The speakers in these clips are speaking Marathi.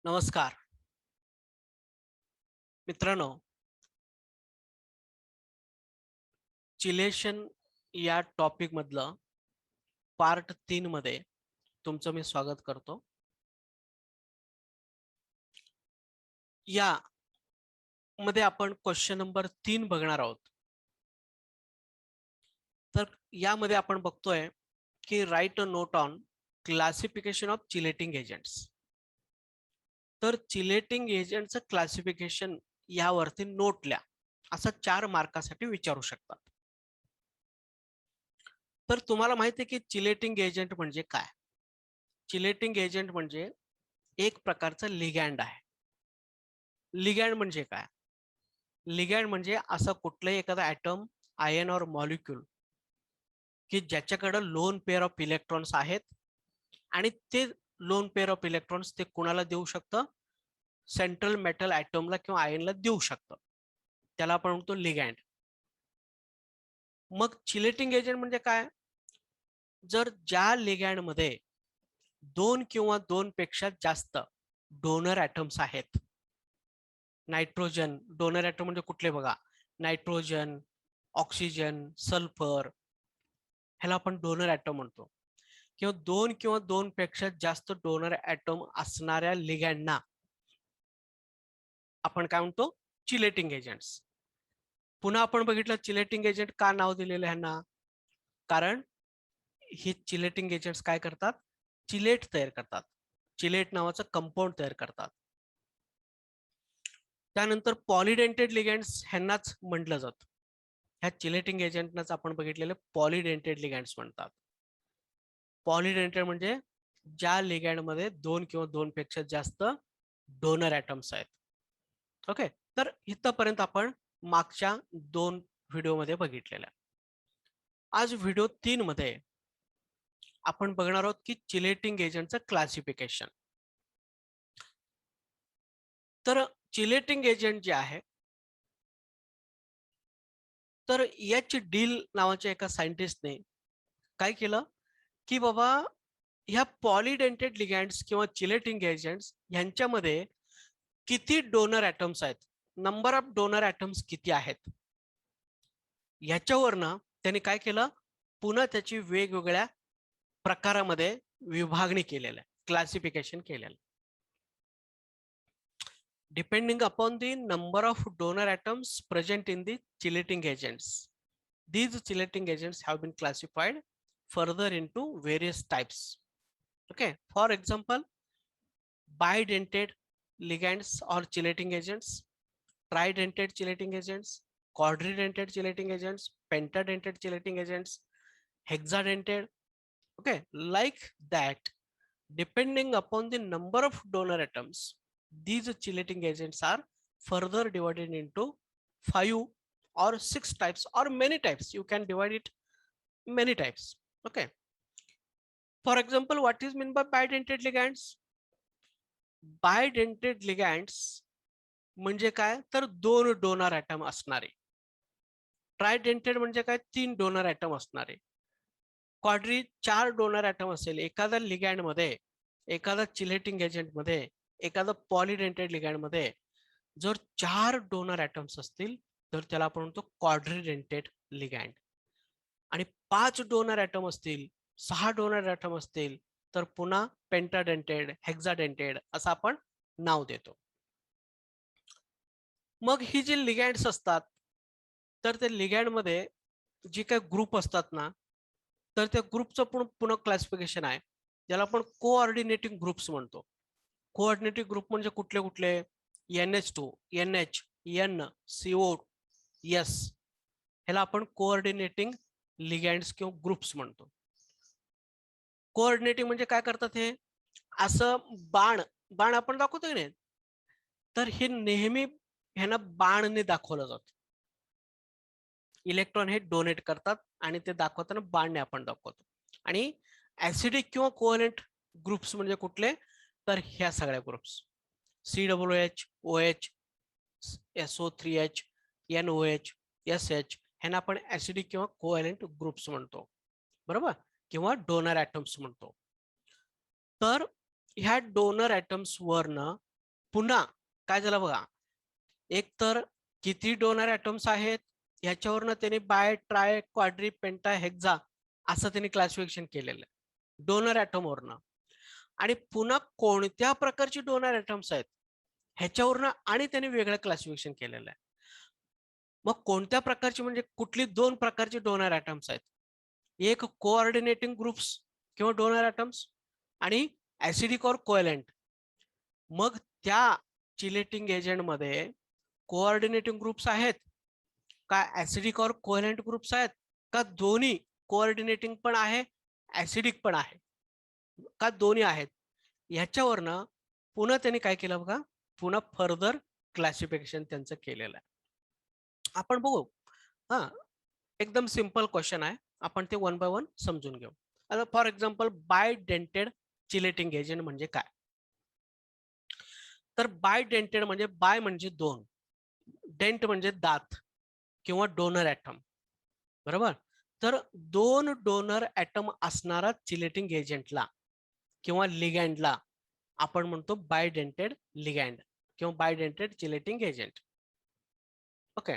नमस्कार मित्रांनो, चिलेशन या टॉपिक मधलं पार्ट 3 मध्ये तुमचं मी स्वागत करतो. या मध्ये आपण क्वेश्चन नंबर 3 बघणार आहोत. तर यामध्ये आपण बघतोय की right a note on classification of chelating agents. तर चिलेटिंग एजंटचं क्लासिफिकेशन यावरती नोट लिहा असं 4 मार्कासाठी विचारू शकतात. तर तुम्हाला माहिती आहे की चिलेटिंग एजंट म्हणजे काय? चिलेटिंग एजंट म्हणजे एक प्रकारचं लिगॅंड आहे. लिगॅंड म्हणजे काय? लिगॅंड म्हणजे असं कुठलंही एखादा ॲटम, आयन और मॉलिक्यूल की ज्याच्याकडे लोन पेअर ऑफ इलेक्ट्रॉन्स आहेत आणि ते लोन पेअर ऑफ इलेक्ट्रॉन्स ते कुणाला देऊ शकतं? सेंट्रल मेटल ॲटमला किंवा आयनला देऊ शकतं. त्याला आपण म्हणतो लिगॅंड. मग चिलेटिंग एजंट म्हणजे काय? जर ज्या लिगॅंड मध्ये 2 किंवा 2 पेक्षा जास्त डोनर ॲटम्स आहेत. नायट्रोजन डोनर ॲटम म्हणजे कुठले बघा? नायट्रोजन, ऑक्सिजन, सल्फर, ह्याला आपण डोनर ॲटम म्हणतो. किंवा 2 किंवा 2 पेक्षा जास्त डोनर ॲटम असणाऱ्या लिगॅंडना आपण काय म्हणतो? Chelating agents. पुन्हा आपण बघितलं चिलेटिंग एजंट का नाव दिलेलं ह्यांना? कारण हे चिलेटिंग एजंट्स काय करतात? चिलेट तयार करतात. चिलेट नावाचं कंपाऊंड तयार करतात. त्यानंतर पॉलिडेंटेड लिगॅंड्स ह्यांनाच म्हटलं जातं. ह्या चिलेटिंग एजंटनाच आपण बघितलेले पॉलिडेंटेड लिगॅंड्स म्हणतात. पॉलिडेंटेड म्हणजे ज्या लिगॅंडमध्ये 2 किंवा 2 पेक्षा जास्त डोनर ॲटम्स आहेत. ओके, तर इथपर्यंत आपण मागच्या 2 व्हिडिओमध्ये बघितलेल्या. आज व्हिडिओ 3 मध्ये आपण बघणार आहोत की चिलेटिंग एजंटचं क्लासिफिकेशन. तर चिलेटिंग एजंट जे आहे, तर एच डील नावाच्या एका सायंटिस्टने काय केलं की बाबा ह्या पॉलिडेंटेड लिगॅंड्स किंवा चिलेटिंग एजंट्स यांच्यामध्ये किती डोनर ॲटम्स आहेत, नंबर ऑफ डोनर ॲटम्स किती आहेत, ह्याच्यावरनं त्यांनी काय केलं, पुन्हा त्याची वेगवेगळ्या प्रकारामध्ये विभागणी केलेलं आहे, क्लासिफिकेशन केलेलं. Depending upon the number of donor atoms present in the chelating agents, these chelating agents have been classified further into various types. Okay, for example, bidentate ligands or chelating agents, tridentate chelating agents, quadridentate chelating agents, pentadentate chelating agents, hexadentate. Okay, like that, depending upon the number of donor atoms, these chelating agents are further divided into 5 or 6 types or many types. You can divide it many types. Okay, for example, what is meant by bidentate ligands? बायडेंटेड लिगॅंड्स म्हणजे काय, तर 2 डोनर ॲटम असणारे. ट्रायडेंटेड म्हणजे काय, 3 डोनर ॲटम असणारे. क्वाड्री 4 डोनर ॲटम असेल एखाद्या लिगॅंड मध्ये, एखादा चिलेटिंग एजंट मध्ये, एखादा पॉलिडेंटेड लिगॅंड मध्ये जर 4 डोनर ॲटम्स असतील तर त्याला आपण म्हणतो क्वाड्रिडेंटेड लिगॅंड. आणि 5 डोनर ॲटम असतील, 6 डोनर ॲटम असतील तर पुन्हा पेंटाडेंटेड, हेक्साडेंटेड असं आपण नाव देतो. मग ही जी लिगॅंड्स असतात, तर ते लिगॅंड मध्ये जी काही ग्रुप असतात ना, तर त्या ग्रुपचं पुन्हा क्लासिफिकेशन आहे, ज्याला आपण कोऑर्डिनेटिंग ग्रुप्स म्हणतो. कोऑर्डिनेटिंग ग्रुप म्हणजे कुठले कुठले? NH2, NH, N, CO, S, ह्याला आपण कोऑर्डिनेटिंग लिगॅंड्स किंवा ग्रुप्स म्हणतो. कोऑर्डिनेटिंग म्हणजे काय करतात हे, असं बाण बाण आपण दाखवतो की नाही, तर हे नेहमी ह्यांना बाणने दाखवलं जातं. इलेक्ट्रॉन हे डोनेट करतात आणि ते दाखवताना बाणने आपण दाखवतो. आणि ऍसिडिक किंवा कोव्हॅलेंट ग्रुप्स म्हणजे कुठले, तर ह्या सगळ्या groups COOH, OH, SO3H, NOH, SH ह्यांना आपण ऍसिडिक किंवा कोव्हॅलेंट ग्रुप्स म्हणतो, बरोबर, किंवा डोनर ॲटम्स म्हणतो. तर ह्या डोनर ॲटम्स वरनं पुन्हा काय झालं बघा, एक तर किती डोनर ऍटम्स आहेत ह्याच्यावरनं त्यांनी बाय, ट्राय, क्वाड्री, पेंटा, हेक्झा असं त्यांनी क्लासिफिकेशन केलेलं आहे डोनर ऍटमवरनं. आणि पुन्हा कोणत्या प्रकारची डोनर ऍटम्स आहेत ह्याच्यावरनं आणि त्यांनी वेगळं क्लासिफिकेशन केलेलं आहे. मग कोणत्या प्रकारची म्हणजे कुठली दोन प्रकारची डोनर ऍटम्स आहेत, एक कोऑर्डिनेटिंग ग्रुप्स किंवा डोनर ऍटम्स आणि ऍसिडिक और कोएलेंट. मग त्या चिलेटिंग एजंट मध्ये कोऑर्डिनेटिंग ग्रुप्स आहेत का ऍसिडिक और कोएलेंट ग्रुप्स आहेत का दोन्ही कोऑर्डिनेटिंग पण आहे ऍसिडिक पण आहे का दोन्ही आहेत, ह्याच्यावरनं पुन्हा त्यांनी काय केलं बघा, पुन्हा फर्दर क्लासिफिकेशन त्यांचं केलेलं आहे. आपण बघू. हा, एकदम सिंपल क्वेश्चन आहे, आपण ते वन बाय वन समजून घेऊ. आता फॉर एक्झाम्पल बायडेंटेड चिलेटिंग एजंट म्हणजे काय. तर बायडेंटेड म्हणजे बाय म्हणजे दोन, डेंट म्हणजे दात किंवा डोनर ऍटम, बरोबर. तर दोन डोनर ऍटम असणारा चिलेटिंग एजंटला किंवा लिगँडला आपण म्हणतो बायडेंटेड लिगँड किंवा बायडेंटेड चिलेटिंग एजंट. ओके.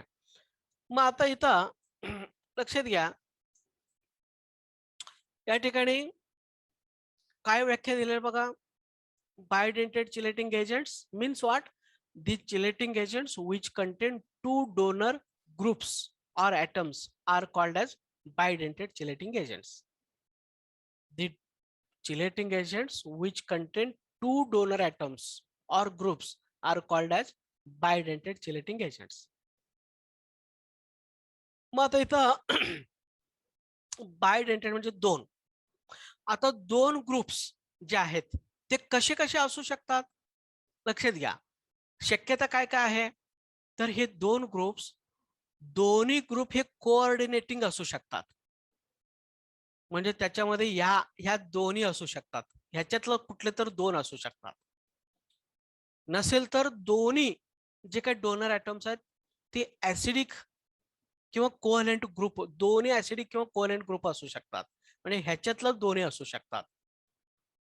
मग आता इथं लक्षात घ्या, या ठिकाणी काय व्याख्या दिली बघा. Bidentate chelating agents means what? The chelating agents which contain two donor groups or atoms are called as bidentate chelating agents. The chelating agents which contain two donor atoms or groups are called as bidentate chelating agents. मग आता इथं बायडेंटेड म्हणजे दोन. आता दोन ग्रुप्स जे आहेत ते कसे कसे असू शकतात, लक्षात घ्या. शक्यता काय काय आहे, तर हे दोन ग्रुप्स, दोन्ही ग्रुप हे कोऑर्डिनेटिंग असू शकतात. म्हणजे त्याच्यामध्ये ह्या दोन्ही असू शकतात, ह्याच्यातलं कुठले तर दोन असू शकतात. नसेल तर दोन्ही जे काही डोनर ऍटम्स आहेत ते ऍसिडिक किंवा कोव्हॅलेंट ग्रुप, दोन्ही ऍसिडिक किंवा कोव्हॅलेंट ग्रुप असू शकतात. म्हणजे ह्याच्यातलं दोन्ही असू शकतात.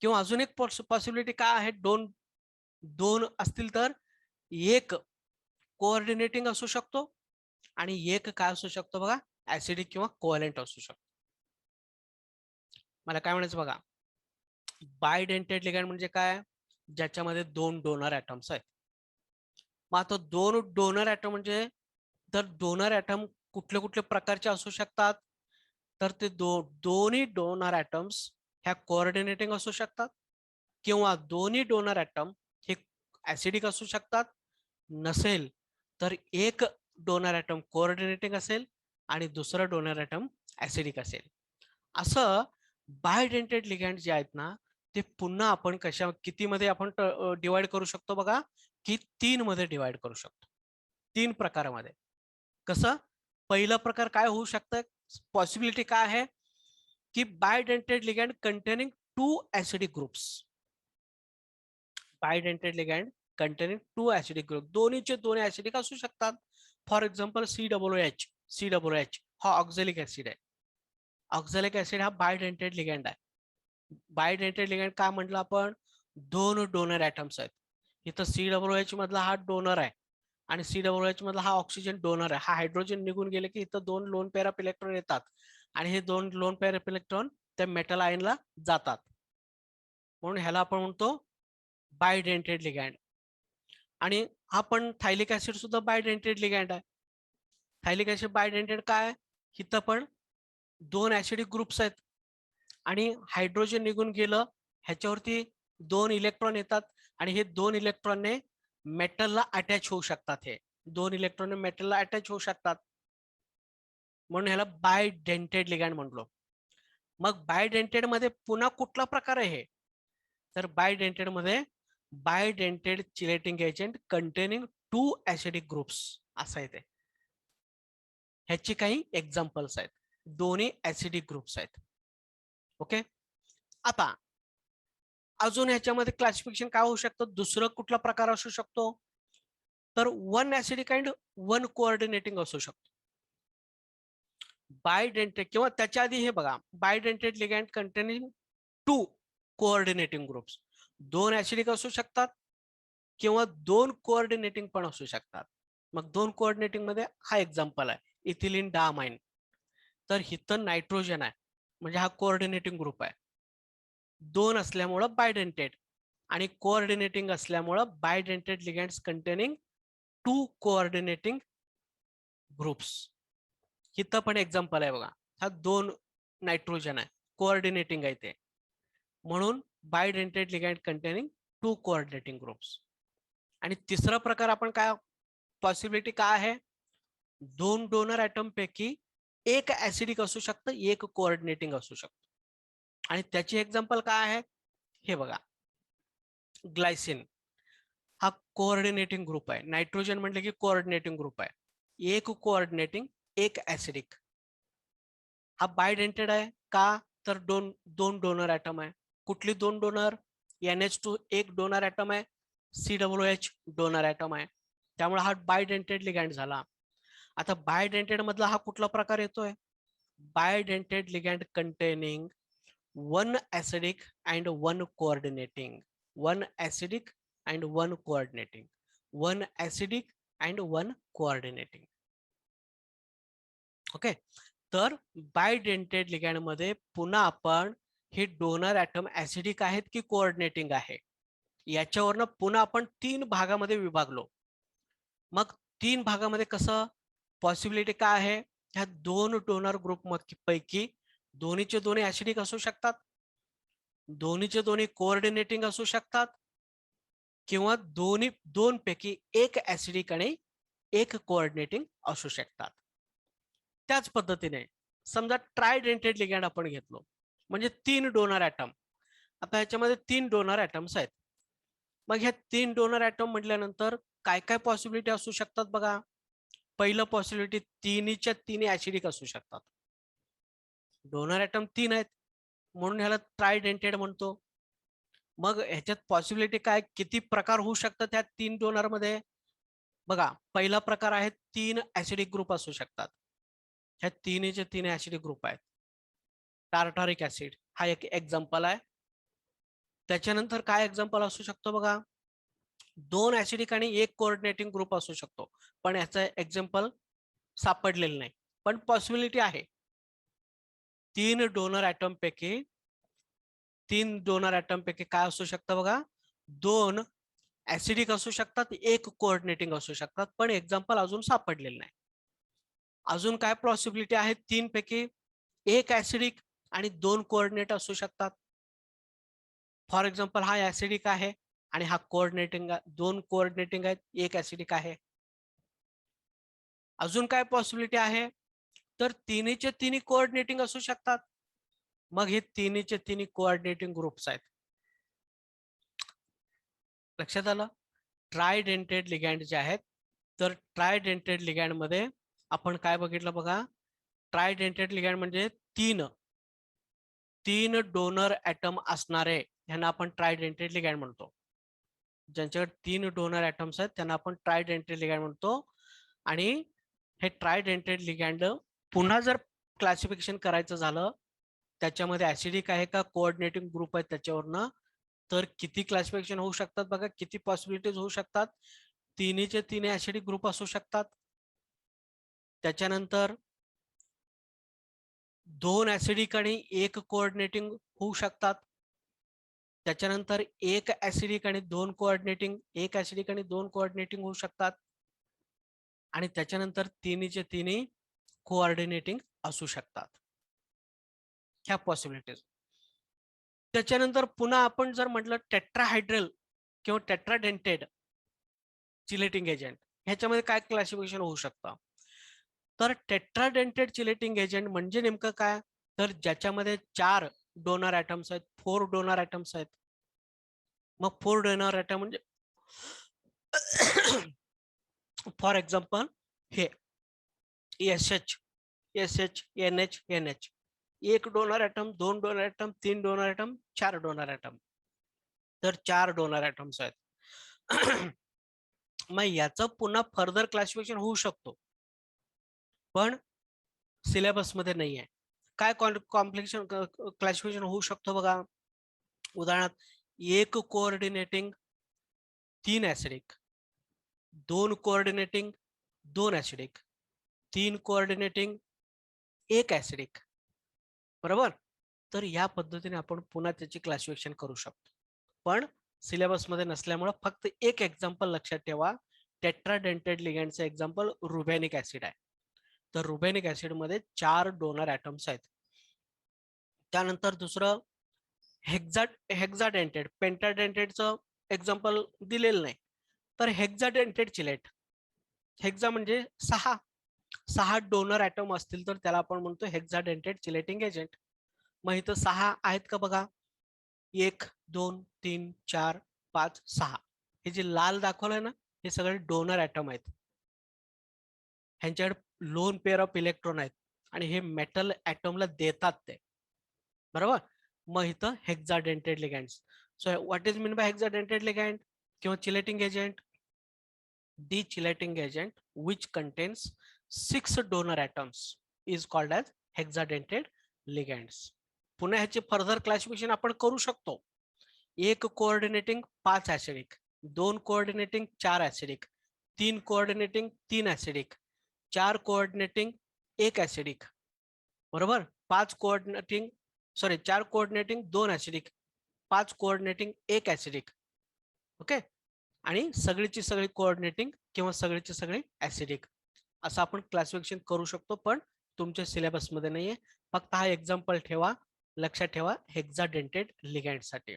किंवा अजून एक पॉसिबिलिटी काय आहे, दोन दोन असतील तर एक कोऑर्डिनेटिंग असू शकतो आणि एक काय असू शकतो बघा, ऍसिडिक किंवा कोव्हॅलेंट असू शकतो. मला काय म्हणायचं बघा, बायडेंटेड लिगँड म्हणजे काय, ज्याच्यामध्ये दोन डोनर ऍटम्स आहेत. मग आता दोन डोनर ऍटम म्हणजे, तर डोनर ऍटम कुठले कुठले प्रकारचे असू शकतात, तर ते दोन्ही डोनर ऍटम्स ह्या कोऑर्डिनेटिंग असू शकतात किंवा दोन्ही डोनर ऍटम हे ऍसिडिक असू शकतात. नसेल तर एक डोनर ऍटम कोऑर्डिनेटिंग असेल आणि दुसरं डोनर ऍटम ऍसिडिक असेल. असं बायडेंटेड लिगँड जे आहेत ना, ते पुन्हा आपण कशा किती मध्ये आपण डिवाइड करू शकतो बघा, की 3 मध्ये डिवाइड करू शकतो. 3 प्रकारामध्ये. कसं, पहिला प्रकार काय होऊ शकतं, पॉसिबिलिटी काय आहे की bidentate ligand containing two acidic groups. Bidentate ligand containing two acidic group, दोन्हीचे दोन्ही ऍसिडिक असू शकतात. फॉर एक्झाम्पल COOH हा ऑक्झॅलिक ऍसिड आहे. ऑक्झॅलिक ऍसिड हा बायडेंटेड लिगँड आहे. बायडेंटेड लिगँड काय म्हटलं आपण, दोन डोनर ऍटम्स आहेत. इथं COOH मधला हा डोनर आहे आणि COOH मधला हा ऑक्सिजन डोनर आहे. हा हायड्रोजन निघून गेले की इथं दोन लोन पेअर ऑफ इलेक्ट्रॉन येतात आणि हे दोन लोन पेअर ऑफ इलेक्ट्रॉन त्या मेटल आयनला जातात. म्हणून ह्याला आपण म्हणतो बायडेंटेड लिगँड. आणि हा पण थायलिक ऍसिड सुद्धा बायडेंटेड लिगँड आहे. थायलिक ऍसिड बायडेंटेड काय, इथं पण दोन ऍसिडिक ग्रुप्स आहेत आणि हायड्रोजन निघून गेलं, ह्याच्यावरती दोन इलेक्ट्रॉन येतात आणि हे दोन इलेक्ट्रॉनने मेटलला अटॅच होऊ शकतात. हे दोन इलेक्ट्रॉन मेटलला अटॅच होऊ शकतात, म्हणून ह्याला बायडेंटेड लिगँड म्हणलो. मग बायडेंटेड मध्ये पुन्हा कुठला प्रकार आहे, तर बायडेंटेड मध्ये bidentate chelating agent containing two acidic groups असं आहे ते. ह्याची काही एक्झाम्पल्स आहेत, दोन्ही ऍसिडिक ग्रुप्स आहेत. ओके. आता अजून ह्याच्यामध्ये क्लासिफिकेशन काय होऊ शकतं, दुसरं कुठला प्रकार असू शकतो, तर one acidic and one coordinating असू शकतो. बायडेंटेड किंवा त्याच्या आधी हे बघा, बायडेंटेड ligand containing to coordinating groups, दोन ऍसिडिक असू शकतात किंवा 2 कोऑर्डिनेटिंग पण असू शकतात. मग 2 कोऑर्डिनेटिंग मध्ये हा एक्झाम्पल आहे, इथिलीन डायमाइन. तर इथं नायट्रोजन आहे, म्हणजे हा कोऑर्डिनेटिंग ग्रुप आहे. 2 असल्यामुळं बायडेंटेड, आणि कोऑर्डिनेटिंग असल्यामुळं बायडेंटेड लिगँड्स कंटेनिंग 2 कोऑर्डिनेटिंग ग्रुप्स. इथं पण एक्झाम्पल आहे बघा, हा 2 नायट्रोजन आहे, कोऑर्डिनेटिंग आहे ते, म्हणून बायडेंटेड लिगँड कंटेनिंग 2 कोऑर्डिनेटिंग ग्रुप्स. आणि तिसरा प्रकार आपण काय, पॉसिबिलिटी काय आहे, 2 डोनर ऍटम पैकी एक ऍसिडिक असू शकतं, एक कोऑर्डिनेटिंग असू शकतं. आणि त्याची एक्झाम्पल काय आहे, हे बघा, ग्लायसिन हा कोऑर्डिनेटिंग ग्रुप आहे. नायट्रोजन म्हटलं की कोऑर्डिनेटिंग ग्रुप आहे, एक कोऑर्डिनेटिंग एक ऍसिडिक. हा बायडेंटेड आहे का, तर दोन डोनर ऍटम आहे. कुठली 2 डोनर, NH2 एक डोनर ऍटम आहे, COOH डोनर ऍटम आहे, त्यामुळे हा बायडेंटेड लिगँड झाला. आता बायडेंटेड मधला हा कुठला प्रकार येतोय, बायडेंटेड ligand containing 1 acidic and 1 coordinating, 1 acidic and 1 coordinating, 1 acidic and 1 coordinating. Okay, तर बायडेंटेड लिगँड मध्ये पुन्हा आपण हे डोनर ऍटम ऍसिडिक आहेत की कोऑर्डिनेटिंग आहे, याच्यावरनं पुन्हा आपण 3 भागामध्ये विभागलो. मग 3 भागामध्ये कसं, पॉसिबिलिटी काय आहे, ह्या 2 डोनर ग्रुप पैकी दोन्हीचे दोन्ही ऍसिडिक असू शकतात, दोन्हीचे दोन्ही कोऑर्डिनेटिंग असू शकतात, किंवा दोन पैकी एक ऍसिडिक आणि एक कोऑर्डिनेटिंग असू शकतात. त्याच पद्धतीने समजा ट्रायडेंटेड लिगँड आपण घेतलो, म्हणजे 3 डोनर ऍटम. आता ह्याच्यामध्ये 3 डोनर ऍटम्स आहेत. मग ह्या 3 डोनर ऍटम म्हटल्यानंतर काय काय पॉसिबिलिटी असू शकतात बघा. पहिलं पॉसिबिलिटी, तिन्हीच्या तिन्ही ऍसिडिक असू शकतात. डोनर ऍटम 3 आहेत म्हणून ह्याला ट्रायडेंटेड म्हणतो. मग ह्याच्यात पॉसिबिलिटी काय, किती प्रकार होऊ शकतात त्या 3 डोनर मध्ये बघा. पहिला प्रकार आहे 3 ऍसिडिक ग्रुप असू शकतात. ह्या तिन्हीचे 3 ऍसिडिक ग्रुप आहेत. टार्टारिक ऍसिड हा एक एक्झाम्पल आहे. त्याच्यानंतर काय एक्झाम्पल असू शकतो बघा, 2 ऍसिडिक आणि एक कोऑर्डिनेटिंग ग्रुप असू शकतो, पण याचं एक्झाम्पल सापडलेलं नाही, पण पॉसिबिलिटी आहे. 3 डोनर ऍटम पैकी काय असू शकतं बघा, 2 ऍसिडिक असू शकतात, एक कोऑर्डिनेटिंग असू शकतात, पण एक्झाम्पल अजून सापडलेलं नाही. अजून काय पॉसिबिलिटी आहे, 3 पैकी एक ऍसिडिक आणि 2 कोऑर्डिनेट असू शकतात. फॉर एक्झाम्पल हा ऍसिडिक आहे आणि हा कोऑर्डिनेटिंग, 2 कोऑर्डिनेटिंग आहेत, एक ऍसिडिक आहे. अजून काय पॉसिबिलिटी आहे, तर तिन्हीचे तिन्ही कोऑर्डिनेटिंग असू शकतात. मग हे तिन्हीचे तिन्ही कोऑर्डिनेटिंग ग्रुप्स आहेत. लक्षात आलं. ट्रायडेंटेड लिगँड जे आहेत, तर ट्रायडेंटेड लिगँड मध्ये आपण काय बघितलं बघा, ट्रायडेंटेड लिगँड म्हणजे तीन डोनर ऍटम असणारे ह्यांना आपण ट्रायडेंटेड लिगँड म्हणतो. ज्यांच्याकडे 3 डोनर ऍटम्स आहेत त्यांना आपण ट्रायडेंटेड लिगँड म्हणतो. आणि हे ट्रायडेंटेड लिगँड पुन्हा जर क्लासिफिकेशन करायचं झालं, त्याच्यामध्ये ऍसिडिक आहे का कोऑर्डिनेटिंग ग्रुप आहे त्याच्यावरनं, तर किती क्लासिफिकेशन होऊ शकतात बघा, किती पॉसिबिलिटीज होऊ शकतात. तिन्हीचे तिन्ही ऍसिडिक ग्रुप असू शकतात. त्याच्यानंतर 2 ऍसिडिक आणि एक कोऑर्डिनेटिंग होऊ शकतात. त्याच्यानंतर एक ऍसिडिक आणि 2 कोऑर्डिनेटिंग, एक ऍसिडिक आणि 2 कोऑर्डिनेटिंग होऊ शकतात. आणि त्याच्यानंतर तिन्हीचे तिन्ही कोऑर्डिनेटिंग असू शकतात. ह्या पॉसिबिलिटीज. त्याच्यानंतर पुन्हा आपण जर म्हटलं टेट्राहायड्रल किंवा टेट्राडेंटेड चिलेटिंग एजंट, ह्याच्यामध्ये काय क्लासिफिकेशन होऊ शकतं, तर टेट्राडेंटेड चिलेटिंग एजंट म्हणजे नेमकं काय, तर ज्याच्यामध्ये 4 डोनर ऍटम्स आहेत, 4 डोनर ऍटम्स आहेत. मग 4 डोनर ऍटम म्हणजे फॉर एक्झाम्पल हे SH, NH, NH, एक donor atom, 2 donor atom, 3 donor atom, 4 donor atom, तर 4 डोनर ऍटम्स आहेत. मग याचं पुन्हा फर्दर क्लासिफिकेशन होऊ शकतो, पण सिलेबस मध्ये नाही आहे. काय कॉम्प्लिकेशन क्लासिफिकेशन होऊ शकतो बघा, उदाहरणार्थ एक coordinating 3 acidic, 2 coordinating 2 acidic, 3 coordinating 1 acidic. बरोबर. तर या पद्धतीने आपण पुन्हा त्याची क्लासिफिकेशन करू शकतो. पण सिलेबसमध्ये नसल्यामुळे फक्त एक एक्झाम्पल लक्षात ठेवा. टेट्राडेंटेड लिगँडचं एक्झाम्पल रुबॅनिक ऍसिड आहे. तर रुबॅनिक ऍसिड मध्ये 4 डोनर ऍटम्स आहेत. त्यानंतर दुसरं हेक्झाडेंटेड, पेंटाडेंटेडचं एक्झाम्पल दिलेलं नाही. तर हेक्झाडेंटेड चिलेट, हेक्झा म्हणजे 6 डोनर ऍटम असतील तर त्याला आपण म्हणतो हेक्झाडेंटेड चिलेटिंग एजंट. मग इथं 6 आहेत का बघा, 1 2 3 4 5 6. हे जे लाल दाखवलंय ना, हे सगळे डोनर ऍटम आहेत. ह्यांच्याकडे लोन पेअर ऑफ इलेक्ट्रॉन आहेत आणि हे मेटल ऍटमला देतात ते. बरोबर. मग इथं hexadentate ligands. So what is mean by hexadentate ligand किंवा chelating agent? The chelating agent which contains 6 donor atoms is called as hexadentate ligands. पुन्हा ह्याची फर्दर क्लासिफिकेशन आपण करू शकतो. 1 coordinating 5 acidic, 2 coordinating 4 acidic, 3 coordinating 3 acidic, 4 coordinating 1 acidic. बरोबर. 4 coordinating 2 acidic, 5 coordinating 1 acidic. Okay. आणि सगळीची सगळी कोऑर्डिनेटिंग किंवा सगळीचे सगळे ऍसिडिक, असं आपण क्लासिफिकेशन करू शकतो. पण तुमच्या सिलेबसमध्ये नाहीये. फक्त हा एक्झाम्पल ठेवा, लक्षात ठेवा हेक्झाडेंटेड लिगँड साठी.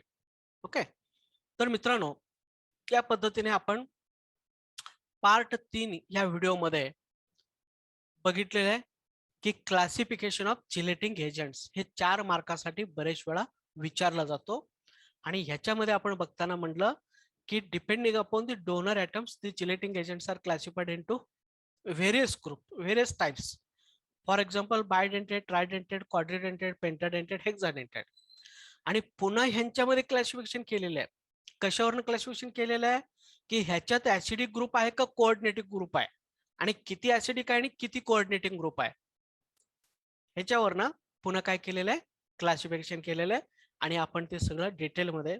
ओके. तर मित्रांनो, या पद्धतीने आपण पार्ट 3 या व्हिडिओमध्ये बघितलेलं आहे की क्लासिफिकेशन ऑफ चिलेटिंग एजंट्स हे 4 मार्कासाठी बरेच वेळा विचारला जातो. आणि ह्याच्यामध्ये आपण बघताना म्हटलं की depending upon the donor atoms, the chelating agents are classified into various various types. For example, bidentate, tridentate, quadridentate, pentadentate, hexadentate. आणि पुन्हा ह्यांच्यामध्ये क्लासिफिकेशन केलेलं आहे. कशावरनं क्लासिफिकेशन केलेलं आहे की ह्याच्यात ऍसिडिक ग्रुप आहे का कोऑर्डिनेटिंग ग्रुप आहे, आणि किती ऍसिडिक आहे आणि किती कोऑर्डिनेटिंग ग्रुप आहे, ह्याच्यावरनं पुन्हा काय केलेलं आहे, क्लासिफिकेशन केलेलं आहे. आणि आपण ते सगळं डिटेलमध्ये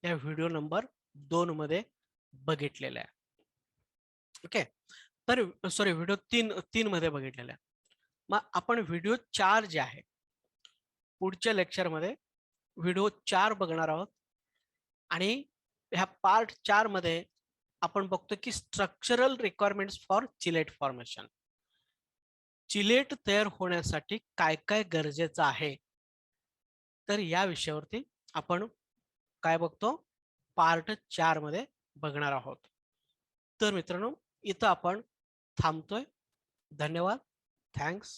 या व्हिडिओ नंबर 2 मध्ये बघितलेलं आहे. ओके. तर सॉरी, व्हिडिओ 3 मध्ये बघितलेलं आहे. मग आपण व्हिडिओ 4 जे आहे पुढच्या लेक्चरमध्ये व्हिडिओ 4 बघणार आहोत. आणि ह्या पार्ट 4 मध्ये आपण बघतो की structural requirements for chelate formation. Chelate तयार होण्यासाठी काय काय गरजेचं आहे, तर या विषयावरती आपण काय बघतो, पार्ट 4 मध्ये बघणार आहोत. तर मित्रांनो, इथं आपण थांबतोय. धन्यवाद. थँक्स.